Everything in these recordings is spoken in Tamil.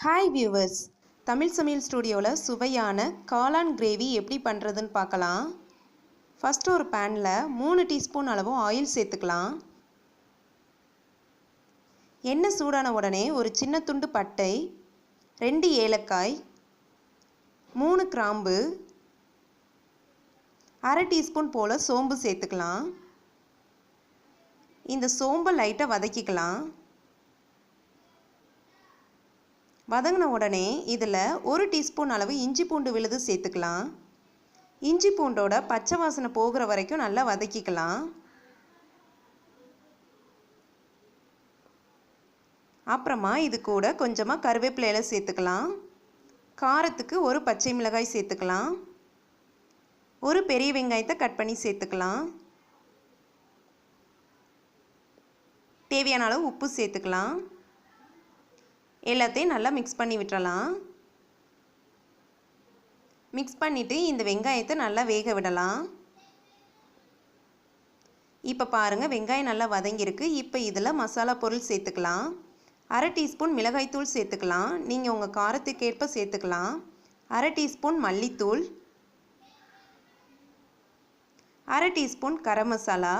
ஹாய் வியூவர்ஸ், தமிழ் சமையல் ஸ்டுடியோவில் சுவையான காளான் கிரேவி எப்படி பண்ணுறதுன்னு பார்க்கலாம். ஃபஸ்ட்டு ஒரு பேனில் 3 டீஸ்பூன் அளவு ஆயில் சேர்த்துக்கலாம். எண்ணெய் சூடான உடனே ஒரு சின்ன துண்டு பட்டை, 2 ஏலக்காய், 3 கிராம்பு, அரை டீஸ்பூன் போல் சோம்பு சேர்த்துக்கலாம். இந்த சோம்பை லைட்டாக வதக்கிக்கலாம். வதங்கின உடனே இதில் 1 டீஸ்பூன் அளவு இஞ்சி பூண்டு விழுது சேர்த்துக்கலாம். இஞ்சி பூண்டோட பச்சை வாசனை போகிற வரைக்கும் நல்லா வதக்கிக்கலாம். அப்புறமா இது கூட கொஞ்சமாக கருவேப்பிலை சேர்த்துக்கலாம். காரத்துக்கு ஒரு பச்சை மிளகாய் சேர்த்துக்கலாம். ஒரு பெரிய வெங்காயத்தை கட் பண்ணி சேர்த்துக்கலாம். தேவையான அளவு உப்பு சேர்த்துக்கலாம். எல்லாத்தையும் நல்லா மிக்ஸ் பண்ணி விட்டுறலாம். மிக்ஸ் பண்ணிவிட்டு இந்த வெங்காயத்தை நல்லா வேக விடலாம். இப்போ பாருங்கள், வெங்காயம் நல்லா வதங்கியிருக்கு. இப்போ இதில் மசாலா பொருள் சேர்த்துக்கலாம். அரை டீஸ்பூன் மிளகாய்த்தூள் சேர்த்துக்கலாம். நீங்கள் உங்கள் காரத்துக்கேற்ப சேர்த்துக்கலாம். அரை டீஸ்பூன் மல்லித்தூள், அரை டீஸ்பூன் கரம் மசாலா,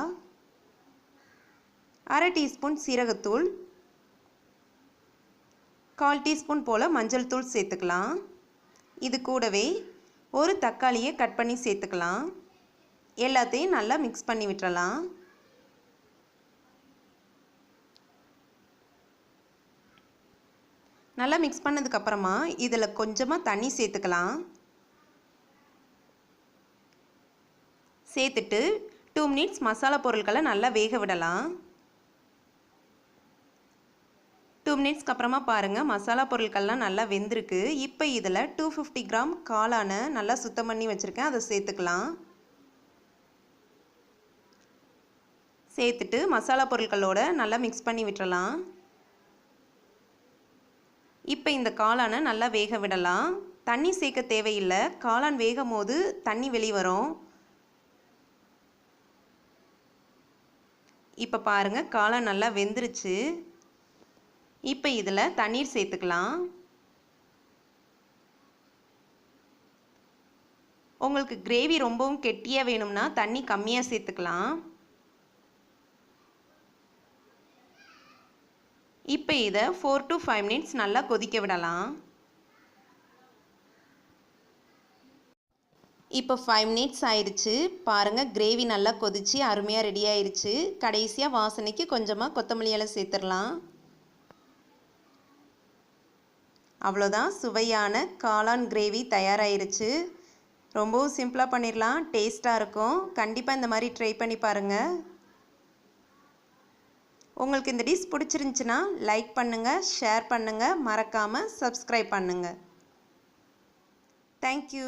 அரை டீஸ்பூன் சீரகத்தூள், 1/4 டீஸ்பூன் போல் மஞ்சள் தூள் சேர்த்துக்கலாம். இது கூடவே ஒரு தக்காளியை கட் பண்ணி சேர்த்துக்கலாம். எல்லாத்தையும் நல்லா மிக்ஸ் பண்ணி விட்டுறலாம். நல்லா மிக்ஸ் பண்ணதுக்கப்புறமா இதில் கொஞ்சமாக தண்ணி சேர்த்துக்கலாம். சேர்த்துட்டு 2 மினிட்ஸ் மசாலா பொருட்களை நல்லா வேக விடலாம். 2 மினிட்ஸ்க்கு அப்புறமா பாருங்கள், மசாலா பொருட்கள்லாம் நல்லா வெந்திருக்கு. இப்போ இதில் 250 கிராம் காளானை நல்லா சுத்தம் பண்ணி வச்சுருக்கேன், அதை சேர்த்துக்கலாம். சேர்த்துட்டு மசாலா பொருட்களோடு நல்லா மிக்ஸ் பண்ணி விட்டுறலாம். இப்போ இந்த காளானை நல்லா வேக விடலாம். தண்ணி சேர்க்க தேவையில்லை. காளான் வேகும் போது தண்ணி வெளியே வரும். இப்போ பாருங்கள், காளான் நல்லா வெந்துருச்சு. இப்போ இதில் தண்ணீர் சேர்த்துக்கலாம். உங்களுக்கு கிரேவி ரொம்பவும் கெட்டியாக வேணும்னா தண்ணி கம்மியாக சேர்த்துக்கலாம். இப்போ இதை 4 to 5 மினிட்ஸ் நல்லா கொதிக்க விடலாம். இப்போ 5 மினிட்ஸ் ஆயிடுச்சு. பாருங்கள், கிரேவி நல்லா கொதிச்சு அருமையாக ரெடி ஆயிடுச்சு. கடைசியாக வாசனைக்கு கொஞ்சமாக கொத்தமல்லி இலை சேர்த்துடலாம். அவ்வளோதான், சுவையான காளான் கிரேவி தயாராகிருச்சு. ரொம்பவும் சிம்பிளாக பண்ணிடலாம், டேஸ்ட்டாக இருக்கும். கண்டிப்பாக இந்த மாதிரி ட்ரை பண்ணி பாருங்கள். உங்களுக்கு இந்த டிஷ் பிடிச்சிருந்துச்சின்னா லைக் பண்ணுங்கள், ஷேர் பண்ணுங்கள், மறக்காமல் சப்ஸ்கிரைப் பண்ணுங்கள். தேங்க்யூ.